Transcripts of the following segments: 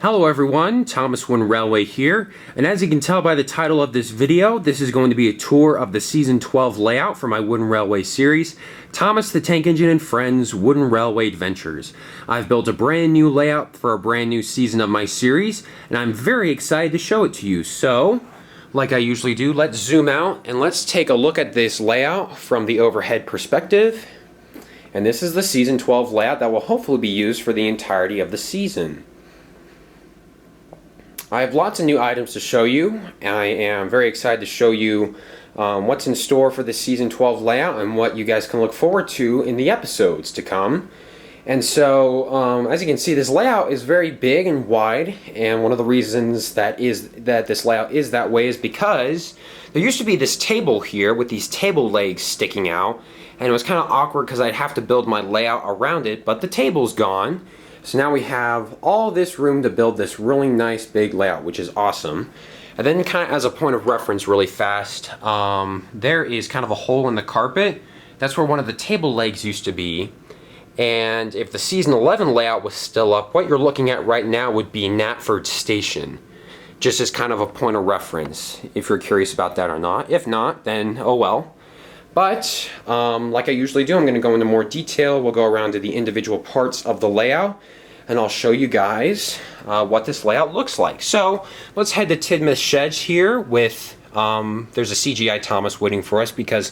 Hello everyone, ThomasWoodenRailway here, and as you can tell by the title of this video, this is going to be a tour of the Season 12 layout for my Wooden Railway series, Thomas the Tank Engine and Friends Wooden Railway Adventures. I've built a brand new layout for a brand new season of my series, and I'm very excited to show it to you. So, like I usually do, let's zoom out and let's take a look at this layout from the overhead perspective. And this is the Season 12 layout that will hopefully be used for the entirety of the season. I have lots of new items to show you. I am very excited to show you what's in store for the Season 12 layout and what you guys can look forward to in the episodes to come. And so, as you can see, this layout is very big and wide, and one of the reasons that this layout is that way is because there used to be this table here with these table legs sticking out, and it was kind of awkward because I'd have to build my layout around it, but the table's gone. So now we have all this room to build this really nice big layout, which is awesome. And then kind of as a point of reference really fast, there is kind of a hole in the carpet. That's where one of the table legs used to be. And if the Season 11 layout was still up, what you're looking at right now would be Knapford Station. Just as kind of a point of reference, if you're curious about that or not. If not, then oh well. But, like I usually do, I'm going to go into more detail. We'll go around to the individual parts of the layout, and I'll show you guys what this layout looks like. So, let's head to Tidmouth Sheds here with, there's a CGI Thomas waiting for us because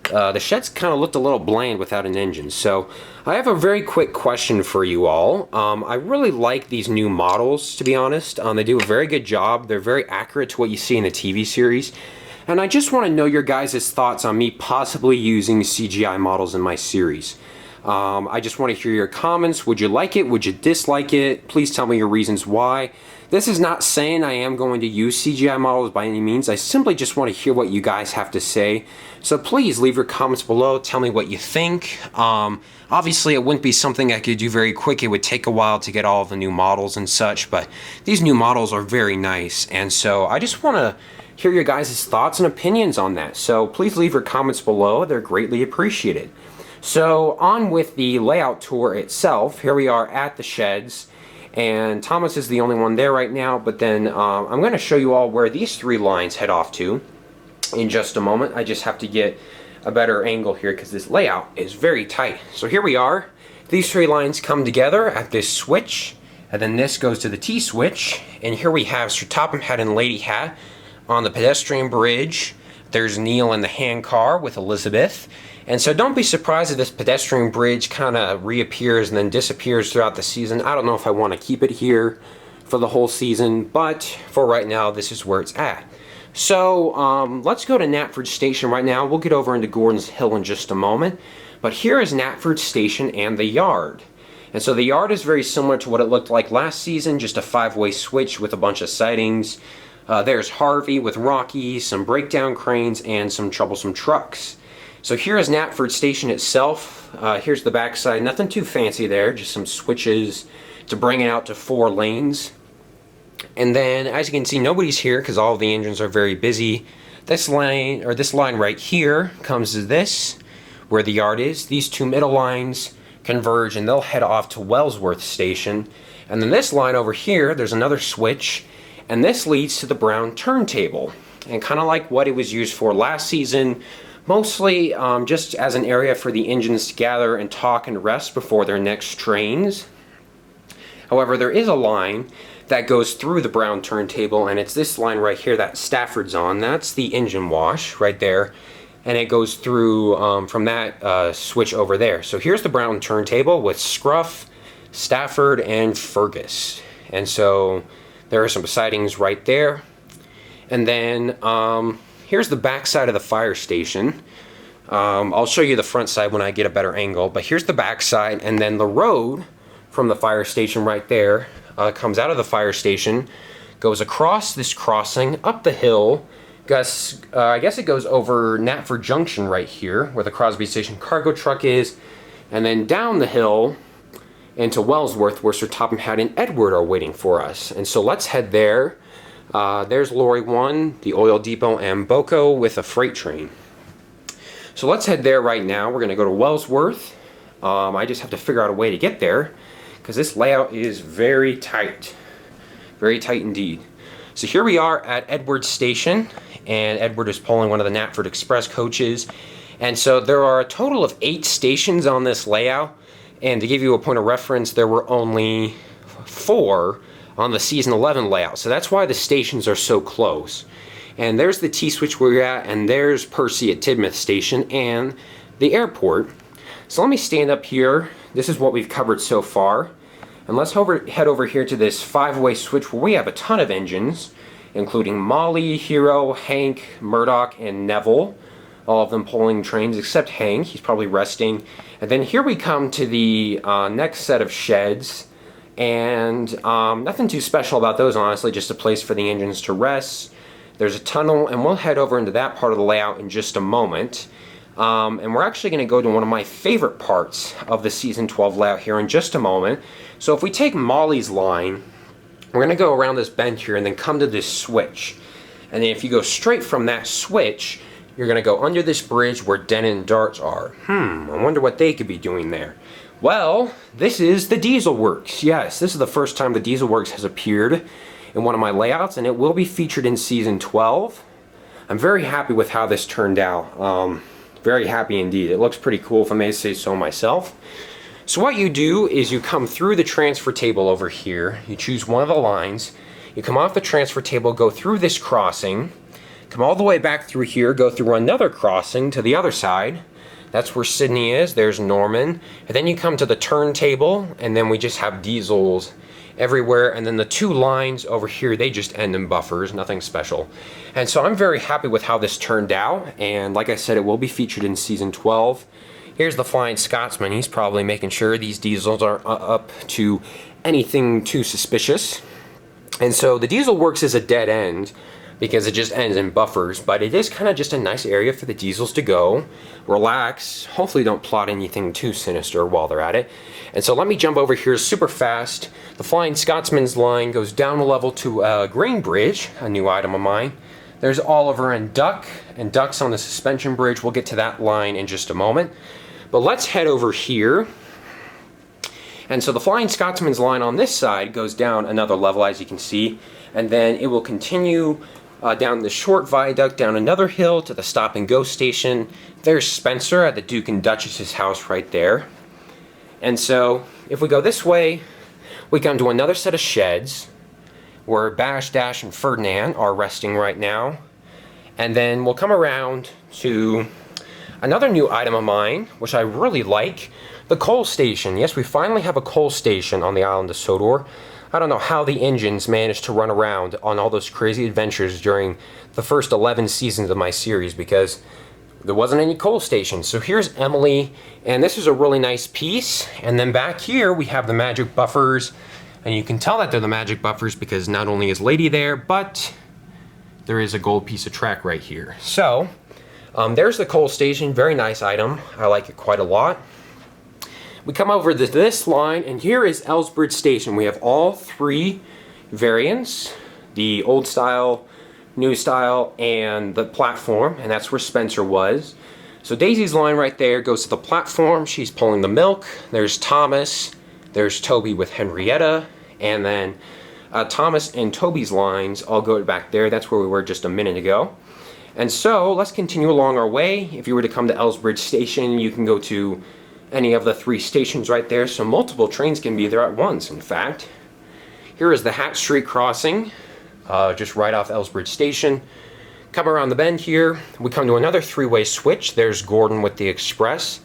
the sheds kind of looked a little bland without an engine. So, I have a very quick question for you all. I really like these new models, to be honest. They do a very good job. They're very accurate to what you see in the TV series. And I just want to know your guys' thoughts on me possibly using CGI models in my series. I just want to hear your comments. Would you like it? Would you dislike it? Please tell me your reasons why. This is not saying I am going to use CGI models by any means. I simply just want to hear what you guys have to say. So please leave your comments below. Tell me what you think. Obviously, it wouldn't be something I could do very quick. It would take a while to get all of the new models and such. But these new models are very nice. And so I just want to hear your guys' thoughts and opinions on that. So please leave your comments below. They're greatly appreciated. So on with the layout tour itself. Here we are at the sheds, and Thomas is the only one there right now, but then I'm going to show you all where these three lines head off to in just a moment. I just have to get a better angle here because this layout is very tight. So here we are. These three lines come together at this switch, and then this goes to the T-switch, and here we have Sir Topham Hatt and Lady Hat on the pedestrian bridge. There's Neil in the handcar with Elizabeth. And so don't be surprised if this pedestrian bridge kind of reappears and then disappears throughout the season. I don't know if I want to keep it here for the whole season, but for right now, this is where it's at. So let's go to Knapford Station right now. We'll get over into Gordon's Hill in just a moment. But here is Knapford Station and the yard. And so the yard is very similar to what it looked like last season, just a 5-way switch with a bunch of sidings. There's Harvey with Rocky, some breakdown cranes, and some troublesome trucks. So here is Knapford Station itself. Here's the backside. Nothing too fancy there, just some switches to bring it out to 4 lanes. And then, as you can see, nobody's here because all of the engines are very busy. This line right here comes to this, where the yard is. These two middle lines converge and they'll head off to Ellsberg Station. And then this line over here, there's another switch. And this leads to the brown turntable, and kind of like what it was used for last season, mostly just as an area for the engines to gather and talk and rest before their next trains. However, there is a line that goes through the brown turntable, and it's this line right here that Stafford's on. That's the engine wash right there, and it goes through from that switch over there. So here's the brown turntable with Scruff, Stafford, and Fergus. And so there are some sidings right there. And then here's the back side of the fire station. I'll show you the front side when I get a better angle, but here's the back side, and then the road from the fire station right there comes out of the fire station, goes across this crossing, up the hill, I guess it goes over Knapford Junction right here, where the Crosby Station cargo truck is, and then down the hill into Wellsworth, where Sir Topham Hatt and Edward are waiting for us. And so let's head there. There's Lorry 1, the oil depot, and Boko with a freight train. So let's head there right now. We're going to go to Wellsworth. I just have to figure out a way to get there, because this layout is very tight. Very tight indeed. So here we are at Edward Station, and Edward is pulling one of the Knapford Express coaches. And so there are a total of 8 stations on this layout, and to give you a point of reference, there were only 4 on the season 11 layout. So that's why the stations are so close. And there's the T-switch where you're at, and there's Percy at Tidmouth Station and the airport. So let me stand up here. This is what we've covered so far. And let's head over here to this 5-way switch where we have a ton of engines, including Molly, Hero, Hank, Murdoch, and Neville. All of them pulling trains except Hank. He's probably resting. And then here we come to the next set of sheds. And nothing too special about those, honestly, just a place for the engines to rest. There's a tunnel, and we'll head over into that part of the layout in just a moment. And we're actually going to go to one of my favorite parts of the Season 12 layout here in just a moment. So if we take Molly's line, we're going to go around this bend here and then come to this switch. And then if you go straight from that switch, you're going to go under this bridge where Den and Darts are. I wonder what they could be doing there. Well, this is the Dieselworks. Yes, this is the first time the Dieselworks has appeared in one of my layouts, and it will be featured in Season 12. I'm very happy with how this turned out. Very happy indeed. It looks pretty cool, if I may say so myself. So what you do is you come through the transfer table over here. You choose one of the lines. You come off the transfer table, go through this crossing, come all the way back through here, go through another crossing to the other side. That's where Sydney is. There's Norman. And then you come to the turntable, and then we just have diesels everywhere. And then the 2 lines over here, they just end in buffers, nothing special. And so I'm very happy with how this turned out. And like I said, it will be featured in Season 12. Here's the flying Scotsman. He's probably making sure these diesels aren't up to anything too suspicious. And so the Dieselworks is a dead end because it just ends in buffers, but it is kind of just a nice area for the diesels to go, relax, hopefully don't plot anything too sinister while they're at it. And so let me jump over here super fast. The Flying Scotsman's line goes down a level to Green Bridge, a new item of mine. There's Oliver and Duck, and Duck's on the suspension bridge. We'll get to that line in just a moment. But let's head over here. And so the Flying Scotsman's line on this side goes down another level, as you can see, and then it will continue down the short viaduct, down another hill to the Stop and Go station. There's Spencer at the Duke and Duchess's house right there. And so if we go this way, we come to another set of sheds where Bash, Dash, and Ferdinand are resting right now. And then we'll come around to another new item of mine, which I really like, the coal station. Yes, we finally have a coal station on the island of Sodor. I don't know how the engines managed to run around on all those crazy adventures during the first 11 seasons of my series, because there wasn't any coal stations. So here's Emily, and this is a really nice piece. And then back here we have the magic buffers, and you can tell that they're the magic buffers because not only is Lady there, but there is a gold piece of track right here. So there's the coal station, very nice item. I like it quite a lot. We come over to this line, and here is Ellsberg Station. We have all 3 variants, the old style, new style, and the platform, and that's where Spencer was. So Daisy's line right there goes to the platform. She's pulling the milk. There's Thomas. There's Toby with Henrietta, and then Thomas and Toby's lines all go back there. That's where we were just a minute ago. And so let's continue along our way. If you were to come to Ellsberg Station, you can go to any of the 3 stations right there, so multiple trains can be there at once, in fact. Here is the Hat Street crossing, just right off Ellsberg Station. Come around the bend here, we come to another 3-way switch. There's Gordon with the Express.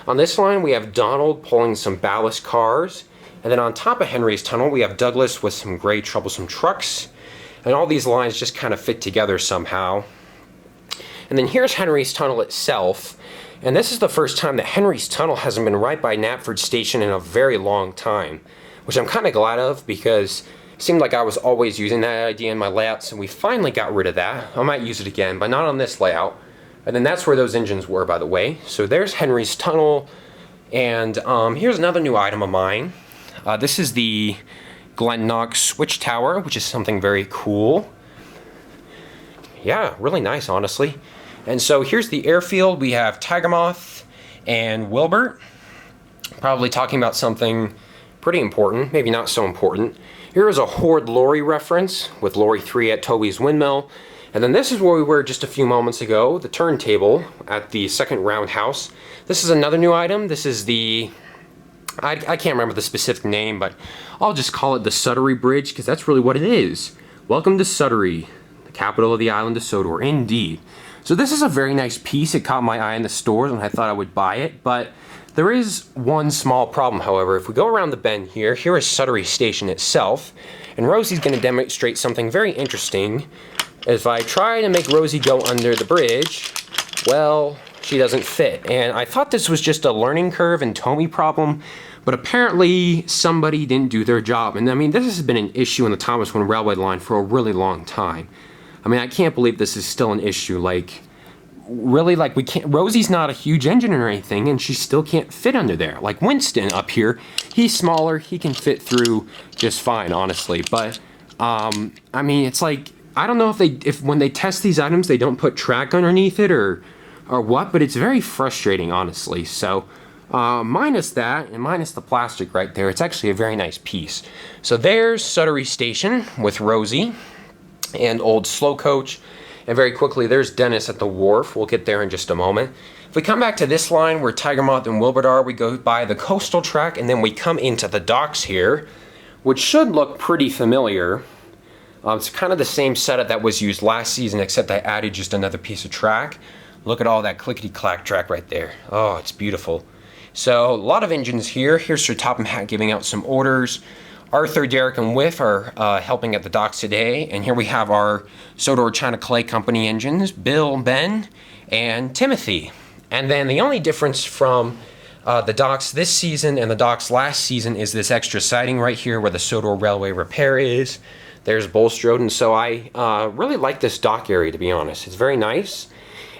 On this line, we have Donald pulling some ballast cars. And then on top of Henry's Tunnel, we have Douglas with some gray troublesome trucks. And all these lines just kind of fit together somehow. And then here's Henry's Tunnel itself. And this is the first time that Henry's Tunnel hasn't been right by Knapford Station in a very long time, which I'm kind of glad of because it seemed like I was always using that idea in my layouts, and we finally got rid of that. I might use it again, but not on this layout. And then that's where those engines were, by the way. So there's Henry's Tunnel, and here's another new item of mine. This is the Glen Knox Switch Tower, which is something very cool. Yeah, really nice, honestly. And so here's the airfield. We have Tigermoth and Wilbert, probably talking about something pretty important, maybe not so important. Here is a Horde lorry reference with Lorry 3 at Toby's Windmill. And then this is where we were just a few moments ago, the turntable at the second roundhouse. This is another new item. This is the, I can't remember the specific name, but I'll just call it the Sutter Ii Bridge because that's really what it is. Welcome to Sutter Ii, the capital of the island of Sodor, indeed. So this is a very nice piece. It caught my eye in the stores and I thought I would buy it, but there is one small problem, however. If we go around the bend here, here is Sutter Ii Station itself, and Rosie's going to demonstrate something very interesting. If I try to make Rosie go under the bridge, well, she doesn't fit. And I thought this was just a learning curve and Tomy problem, but apparently somebody didn't do their job. And I mean, this has been an issue in the ThomasWoodenRailway line for a really long time. I mean, I can't believe this is still an issue. Like, really, like, we can't, Rosie's not a huge engine or anything, and she still can't fit under there. Like Winston up here, he's smaller, he can fit through just fine, honestly. But, I mean, it's like, I don't know if when they test these items, they don't put track underneath it or what, but it's very frustrating, honestly. So, minus that, and minus the plastic right there, it's actually a very nice piece. So there's Sutter Ii Station with Rosie and old slow coach. And very quickly, there's Dennis at the wharf. We'll get there in just a moment. If we come back to this line where Tiger Moth and Wilbert are, we go by the coastal track, and then we come into the docks here, which should look pretty familiar. It's kind of the same setup that was used last season, except I added just another piece of track. Look at all that clickety-clack track right there. Oh, it's beautiful. So, a lot of engines here. Here's Sir Topham Hatt giving out some orders. Arthur, Derek, and Whiff are helping at the docks today. And here we have our Sodor China Clay Company engines, Bill, Ben, and Timothy. And then the only difference from the docks this season and the docks last season is this extra siding right here where the Sodor Railway Repair is. There's Bulstrode, and so I really like this dock area, to be honest. It's very nice.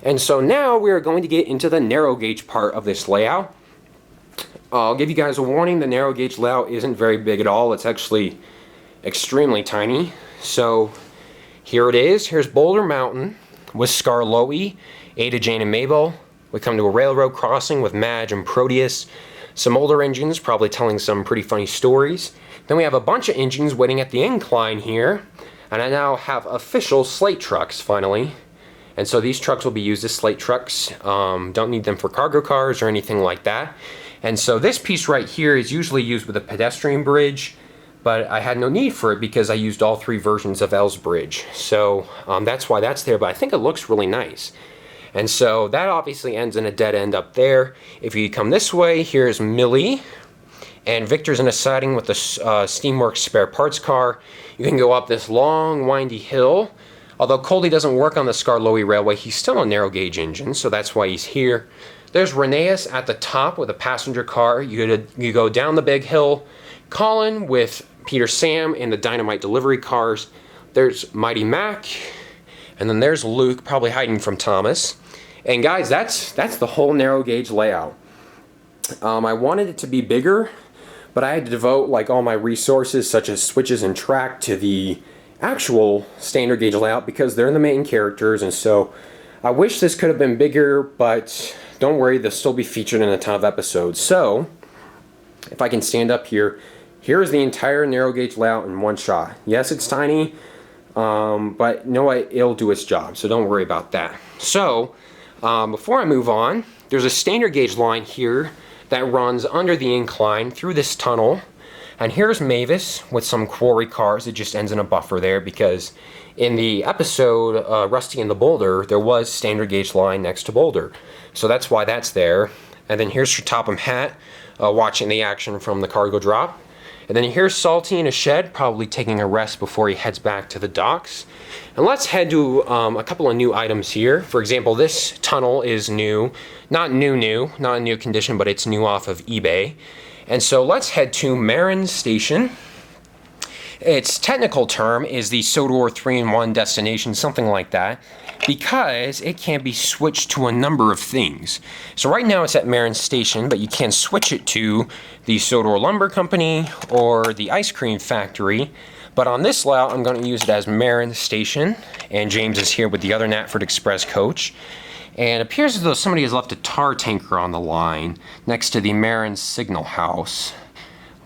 And so now we're going to get into the narrow gauge part of this layout. I'll give you guys a warning, the narrow gauge layout isn't very big at all. It's actually extremely tiny. So here it is. Here's Boulder Mountain with Skarloey, Ada, Jane, and Mabel. We come to a railroad crossing with Madge and Proteus. Some older engines, probably telling some pretty funny stories. Then we have a bunch of engines waiting at the incline here. And I now have official slate trucks, finally. And so these trucks will be used as slate trucks. Don't need them for cargo cars or anything like that. And so this piece right here is usually used with a pedestrian bridge, but I had no need for it because I used all three versions of Ellsberg Bridge. So that's why that's there, but I think it looks really nice. And so that obviously ends in a dead end up there. If you come this way, here's Millie, and Victor's in a siding with the Steamworks spare parts car. You can go up this long, windy hill. Although Coldy doesn't work on the Skarloey Railway, he's still a narrow gauge engine, so that's why he's here. There's Rheneas at the top with a passenger car. You go down the big hill. Colin with Peter Sam and the dynamite delivery cars. There's Mighty Mac. And then there's Luke, probably hiding from Thomas. And guys, that's the whole narrow gauge layout. I wanted it to be bigger, but I had to devote like all my resources, such as switches and track, to the actual standard gauge layout because they're the main characters. And so I wish this could have been bigger, but don't worry, they'll still be featured in a ton of episodes. So, if I can stand up here, here's the entire narrow gauge layout in one shot. Yes, it's tiny, but you know what? It'll do its job, so don't worry about that. So, before I move on, there's a standard gauge line here that runs under the incline through this tunnel. And here's Mavis with some quarry cars. It just ends in a buffer there because in the episode Rusty and the Boulder, there was standard gauge line next to Boulder. So that's why that's there. And then here's Sir Topham Hatt watching the action from the cargo drop. And then here's Salty in a shed, probably taking a rest before he heads back to the docks. And let's head to a couple of new items here. For example, this tunnel is new. Not new, not in new condition, but it's new off of eBay. And so let's head to Marin Station. Its technical term is the Sodor 3-in-1 destination, something like that, because it can be switched to a number of things. So right now it's at Marin Station, but you can switch it to the Sodor Lumber Company or the Ice Cream Factory. But on this layout, I'm going to use it as Marin Station, and James is here with the other Knapford Express coach. And it appears as though somebody has left a tar tanker on the line next to the Marin Signal House.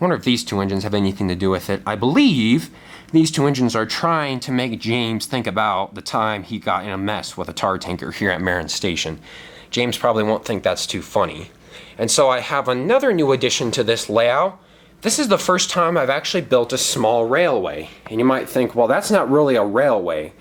wonder if these two engines have anything to do with it. I believe these two engines are trying to make James think about the time he got in a mess with a tar tanker here at Marin Station. James probably won't think that's too funny. And so I have another new addition to this layout. This is the first time I've actually built a small railway. And you might think, well, that's not really a railway.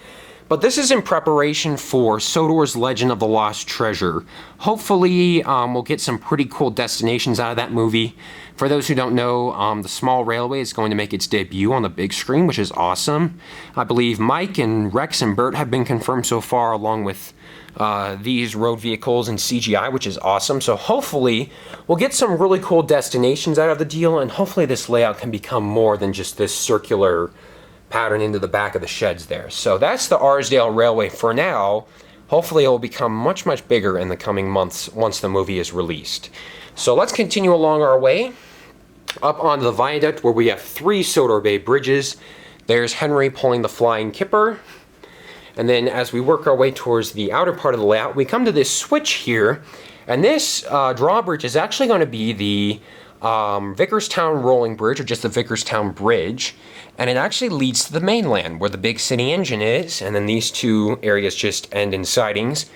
But this is in preparation for Sodor's Legend of the Lost Treasure. Hopefully, we'll get some pretty cool destinations out of that movie. For those who don't know, the small railway is going to make its debut on the big screen, which is awesome. I believe Mike and Rex and Bert have been confirmed so far, along with these road vehicles and CGI, which is awesome. So hopefully, we'll get some really cool destinations out of the deal, and hopefully this layout can become more than just this circular pattern into the back of the sheds there. So that's the Arsdale Railway for now. Hopefully it will become much, much bigger in the coming months once the movie is released. So let's continue along our way up onto the viaduct where we have 3 Sutter Ii bridges. There's Henry pulling the flying kipper. And then as we work our way towards the outer part of the layout, we come to this switch here. And this drawbridge is actually going to be the Vicarstown Rolling Bridge, or just the Vicarstown Bridge, and it actually leads to the mainland where the big city engine is, and then these two areas just end in sidings.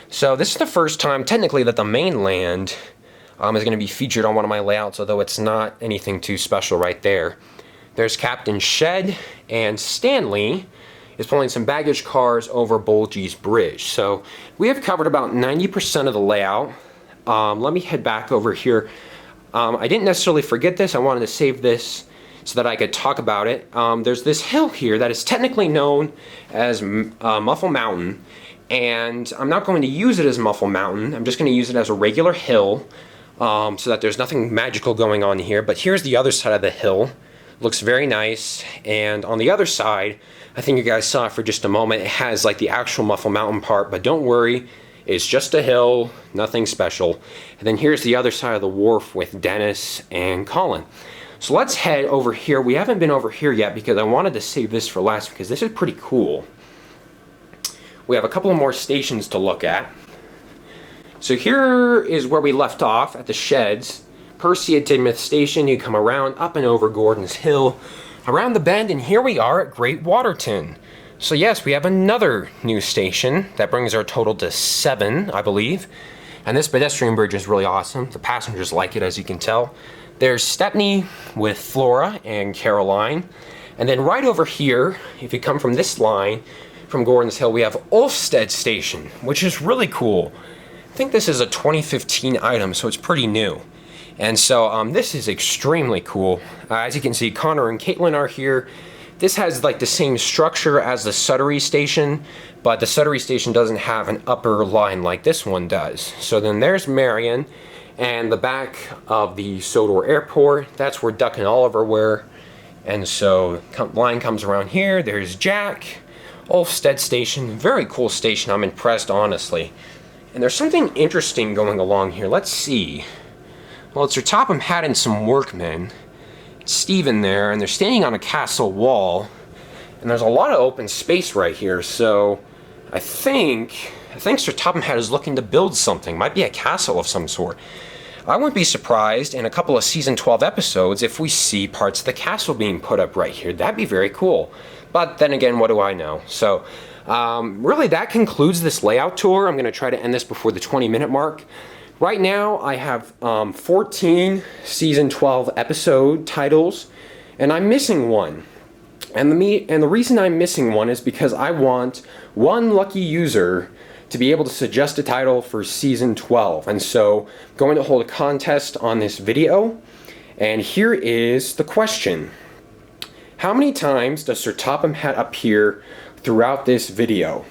So this is the first time technically that the mainland is going to be featured on one of my layouts, although it's not anything too special right there. There's Captain Shed, and Stanley is pulling some baggage cars over Bulgy's Bridge. So we have covered about 90% of the layout. Let me head back over here. I didn't necessarily forget this. I wanted to save this so that I could talk about it. There's this hill here that is technically known as Muffle Mountain, and I'm not going to use it as Muffle Mountain. I'm just going to use it as a regular hill so that there's nothing magical going on here. But here's the other side of the hill. Looks very nice, and on the other side, I think you guys saw it for just a moment, it has like the actual Muffle Mountain part, but don't worry. It's just a hill, nothing special. And then here's the other side of the wharf with Dennis and Colin. So let's head over here. We haven't been over here yet because I wanted to save this for last because this is pretty cool. We have a couple of more stations to look at. So here is where we left off at the sheds. Percy at Tidmouth Station, you come around up and over Gordon's Hill, around the bend, and here we are at Great Waterton. So yes, we have another new station. That brings our total to 7, I believe. And this pedestrian bridge is really awesome. The passengers like it, as you can tell. There's Stepney with Flora and Caroline. And then right over here, if you come from this line, from Gordon's Hill, we have Ulfstead Station, which is really cool. I think this is a 2015 item, so it's pretty new. And so this is extremely cool. As you can see, Connor and Caitlin are here. This has like the same structure as the Sutter Ii Station, but the Sutter Ii Station doesn't have an upper line like this one does. So then there's Marion, and the back of the Sodor Airport, that's where Duck and Oliver were. And so line comes around here, there's Jack, Ulfstead Station, very cool station, I'm impressed honestly. And there's something interesting going along here, let's see. Well, it's Sir Topham Hatt and some workmen. Stephen there, and they're standing on a castle wall, and there's a lot of open space right here, so I think Sir Topham Hatt is looking to build something. Might be a castle of some sort. I wouldn't be surprised in a couple of season 12 episodes if we see parts of the castle being put up right here. That'd be very cool. But then again, what do I know? So really that concludes this layout tour. I'm going to try to end this before the 20-minute mark. Right now, I have 14 Season 12 episode titles, and I'm missing one. And the reason I'm missing one is because I want one lucky user to be able to suggest a title for Season 12. And so, I'm going to hold a contest on this video, and here is the question. How many times does Sir Topham Hatt appear throughout this video?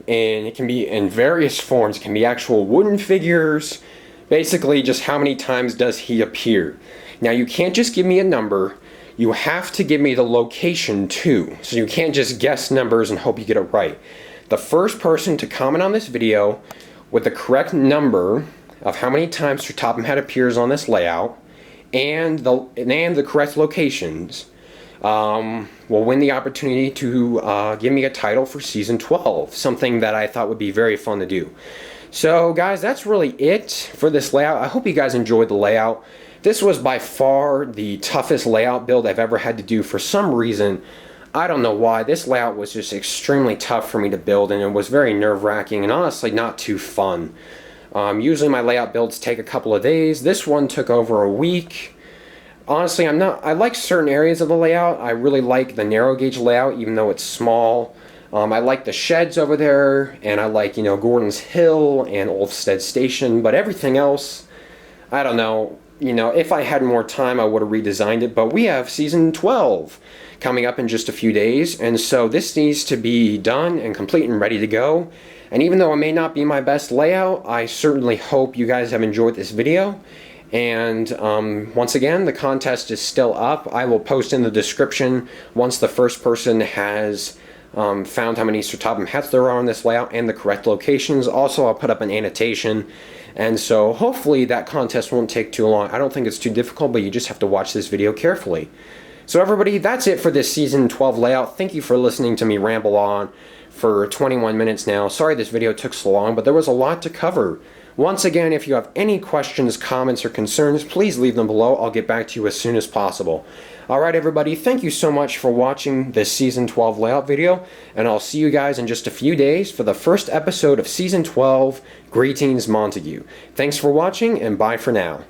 And it can be in various forms. It can be actual wooden figures. Basically, just how many times does he appear? Now, you can't just give me a number. You have to give me the location, too. So you can't just guess numbers and hope you get it right. The first person to comment on this video with the correct number of how many times Sir Topham Hatt appears on this layout and the correct locations will win the opportunity to give me a title for Season 12, something that I thought would be very fun to do. So guys, that's really it for this layout. I hope you guys enjoyed the layout. This was by far the toughest layout build I've ever had to do for some reason. I don't know why. This layout was just extremely tough for me to build, and it was very nerve-wracking and honestly not too fun. Usually my layout builds take a couple of days. This one took over a week. Honestly, I like certain areas of the layout. I really like the narrow gauge layout, even though it's small. I like the sheds over there, and I like, Gordon's Hill and Olfstead Station, but everything else, I don't know. If I had more time, I would have redesigned it, but we have Season 12 coming up in just a few days, and so this needs to be done and complete and ready to go. And even though it may not be my best layout, I certainly hope you guys have enjoyed this video. And once again, the contest is still up. I will post in the description once the first person has found how many Sir Topham hats there are on this layout and the correct locations. Also, I'll put up an annotation. And so hopefully that contest won't take too long. I don't think it's too difficult, but you just have to watch this video carefully. So everybody, that's it for this Season 12 layout. Thank you for listening to me ramble on for 21 minutes now. Sorry this video took so long, but there was a lot to cover. Once again, if you have any questions, comments, or concerns, please leave them below. I'll get back to you as soon as possible. Alright everybody, thank you so much for watching this Season 12 layout video, and I'll see you guys in just a few days for the first episode of Season 12, Greetings Montague. Thanks for watching, and bye for now.